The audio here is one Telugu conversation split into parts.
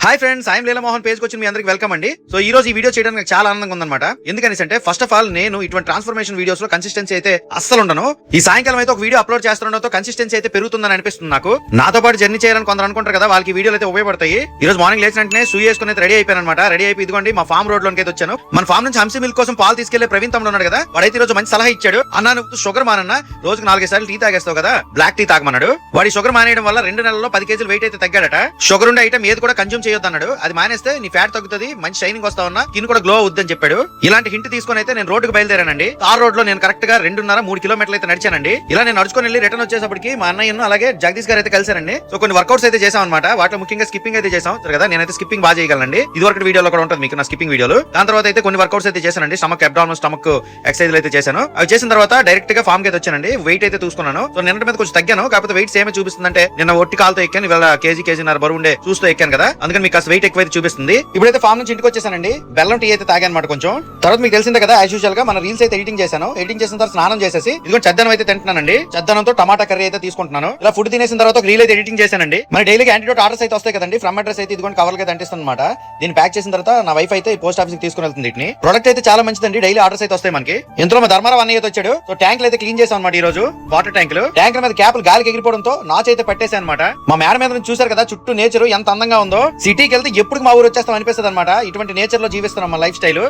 Hi friends, I'm Leelamohan page వచ్చి మీ అందరికి వెల్కమ్ అండి. సో ఈ రోజు ఈ వీడియో చేయడానికి నాకు చాలా ఆనందంగా ఉందన్నమాట. ఎందుకని అంటే ఫస్ట్ ఆఫ్ ఆల్ నేను ఇటువంటి ట్రాన్స్ఫర్మేషన్ వీడియోస్ లో కన్సిస్టెన్సీ అయితే అస్సలు ఉండను. ఈ సాయంకాలం అయితే ఒక వీడియో అప్లోడ్ చేస్తుండటంతో కన్సిస్టెన్సీ అయితే పెరుగుతుందని అనిపిస్తుంది నాకు. నాతో పాటు జర్నీ చేయాలని కొందరు అనుకుంటారు కదా, వాళ్ళకి వీడియోలు అయితే ఉపయోగపడతాయి. ఈ రోజు మార్నింగ్ లేచిన వెంటనే షూ వేసుకుని అయితే రెడీ అయిపోయాను అనమాట. రెడీ అయిపోయి ఇదిగోండి మా ఫామ్ రోడ్ లోకి అయితే వచ్చాను. మన ఫామ్ నుంచి హంసీ మిల్క్ కోసం పాలు తీసుకెళ్లే ప్రవీణ్ తమ్ముడు ఉన్నాడు కదా, వాడైతే ఈ రోజు మంచి సలహా ఇచ్చాడు. అన్నా నువ్వు షుగర్ మానన్నా, రోజుకు 4 సార్లు టీ తాగేస్తావు కదా, బ్లాక్ టీ తాగమన్నాడు. వాడి షుగర్ మానేయడం వల్ల 2 నెలల్లో 10 కేజీలు వెయిట్ అయితే తగ్గాడట. షుగర్ ఉండే ఐటమ్ ఏది కూడా కన్జ్యూమ్ చేయొద్దు అన్నాడు. అది మానేస్తే నీ ఫ్యాట్ తగ్గుతుంది, మంచి షైనింగ్ వస్తా ఉన్నా, స్కిన్ కూడా గ్లో అవుద్దని చెప్పాడు. ఇలాంటి హింట్ తీసుకొని అయితే నేను రోడ్డుకు బయలుదేరానండి. తార్ రోడ్ లో నేను కరెక్ట్ గా 2.5-3 కిలోమీటర్లు అయితే నడిచానండి. ఇలా నేను నడుచుకొని వెళ్ళి రిటర్న్ వచ్చేసరికి మా అన్నయ్యను అలాగే జగదీష్ గారు అయితే కలిసారండి. సో కొన్ని వర్కౌట్స్ అయితే చేసాం అనమాట. వాటిలో ముఖ్యంగా స్కిప్పింగ్ అయితే చేసాం కదా. నేనైతే స్కిప్పింగ్ బాగా చేయగలనండి. ఇది వరకు వీడియోలో కూడా ఉంటుంది మీకు నా స్కిప్పింగ్ వీడియోలు. దాని తర్వాత అయితే కొన్ని వర్కౌట్స్ అయితే చేశానండి. స్టమక్ అబ్డామినల్ స్టమక్ ఎక్సర్సైజ్ అయితే చేశాను. అవి చేసిన తర్వాత డైరెక్ట్ గా ఫామ్ కి అయితే వచ్చానండి. వెయిట్ అయితే చూసుకున్నాను. సో నిన్నటి మీద కొంచెం తగ్గాను, కాకపోతే వెయిట్ సేమ్ చూపిస్తుందంటే నిన్న ఒట్టి కాలుతో ఎక్కాను, ఇవాళ కేజీన్నర బరువు ఉండే చూస్తూ ఎక్కాను కదా, అందుకని మీకు కాస్త వెయిట్ ఎక్కువైతే చూపిస్తుంది. ఇప్పుడైతే ఫామ్ నుంచి ఇంటికి వచ్చేసానండి. బెల్లం టీ అయితే తాగాను అనమాట కొంచెం. తర్వాత మీకు తెలిసిందే కదా, యాజ్ యూజువల్ గా మన రీల్స్ అయితే ఎడిటింగ్ చేశాను. ఎడిటింగ్ చేసిన తర్వాత స్నానం చేసేసి ఇదిగో చద్దనం అయితే తింటున్నానండి. చద్దనంతో టమాటా కర్రీ అయితే తీసుకుంటున్నాను. ఇలా ఫుడ్ తినేసిన తర్వాత ఒక రీల్ అయితే ఎడిటింగ్ చేశానండి. మన డైలీ యాంటీడోట్ ఆర్డర్స్ అయితే వస్తాయి కదండి. ఫ్రమ్ అడ్రస్ అయితే ఇదిగోండి కవర్లు అయితే అంటిస్తాను అనమాట. దీన్ని ప్యాక్ చేసిన తర్వాత నా వైఫ్ అయితే పోస్ట్ ఆఫీస్ కి తీసుకుని వెళ్తుంది. వీటిని ప్రొడక్ట్ అయితే చాలా మంచిదండి. డైలీ ఆర్డర్స్ అయితే వస్తాయి మనకి. ఇంట్లో మా ధర్మారావు అన్నయ్య అయితే వచ్చాడు. సో ట్యాంకులు అయితే క్లీన్ చేసాం అనమాట. ఈ రోజు వాటర్ ట్యాంకుల మీద క్యాప్లు గాలికి ఎగిరిపోవడంతో నాచ్ అయితే పెట్టేశాను అనమాట. మా మేడ మీద నుంచి చూసారు కదా, చుట్టూ నేచర్ ఎంత అందంగా ఉందో. సిటీకి వెళ్తే ఎప్పుడు మా ఊరు వచ్చేస్తాం అనిపిస్తుంది అనమాట. ఇటువంటి నేచర్ లో జీవిస్తున్నాం మన లైఫ్ స్టైల్.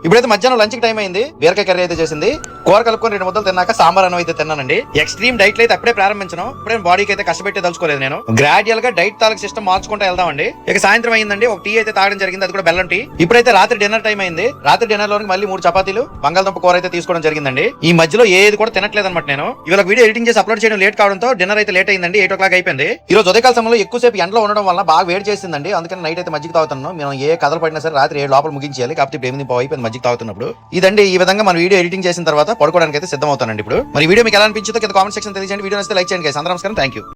ఇప్పుడైతే మధ్యాహ్నం లంచ్ కి టైం అయింది. బీరకాయ కర్రీ అయితే చేసింది. కూర కలుపుకొని 2 ముద్దలు తిన్నాక సాంబార్ అన్నం అయితే తిన్నానండి. ఎక్స్ట్రీమ్ డైట్ అయితే అప్పుడే ప్రారంభించను. ఇప్పుడే బాడీకి అయితే కష్టపెట్టి తలుచుకోలేదు. నేను గ్రాడ్యువల్ గా డైట్ తాలూకు సిస్టమ్ మార్చుకుంటూ వెళ్దామండి. ఇక సాయంత్రం అయిందండి, ఒక టీ అయితే తాగడం జరిగింది, అది కూడా బెల్లం టీ. ఇప్పుడైతే రాత్రి డిన్నర్ టైం అయింది. రాత్రి డిన్నర్ లోకి మళ్ళీ 3 చపాతీలు బంగాళదుంప కూర అయితే తీసుకోవడం జరిగిందండి. ఈ మధ్యలో ఏది కూడా తినట్లేదు అనమాట. నేను ఇవాళ వీడియో ఎడిటింగ్ చేసి అప్లోడ్ చేయడం లేట్ కావడంతో డిన్నర్ అయితే లేట్ అయిందండి. 8 o'clock అయిపోయింది. ఈ రోజు ఉదయకాల సమయంలో ఎక్కువసేపు ఎండలో ఉండడం వల్ల బాగా వేడి చేసిందండి. అందుకని నైట్ అయితే మజ్జిగ తాగుతున్నాను. మేము ఏ కథలు పడినా సరే రాత్రి 7 లోపల ముగించేయాలి. కాబట్టి ఇప్పుడు 8 అయిపోయింది మజ్జిగ తాగుతున్నప్పుడు. ఇదండి, ఈ విధంగా మన వీడియో ఎడిటింగ్ చేసిన తర్వాత పడుకోవడానికి అయితే సిద్ధం అవుతానండి. ఇప్పుడు మరి వీడియో మీకు ఎలా అనిపించిందో కింద కామెంట్ సెక్షన్ తెలియజేయండి. వీడియో నచ్చితే లైక్ చేయండి. అందరూ నమస్కారం, థ్యాంక్ యూ.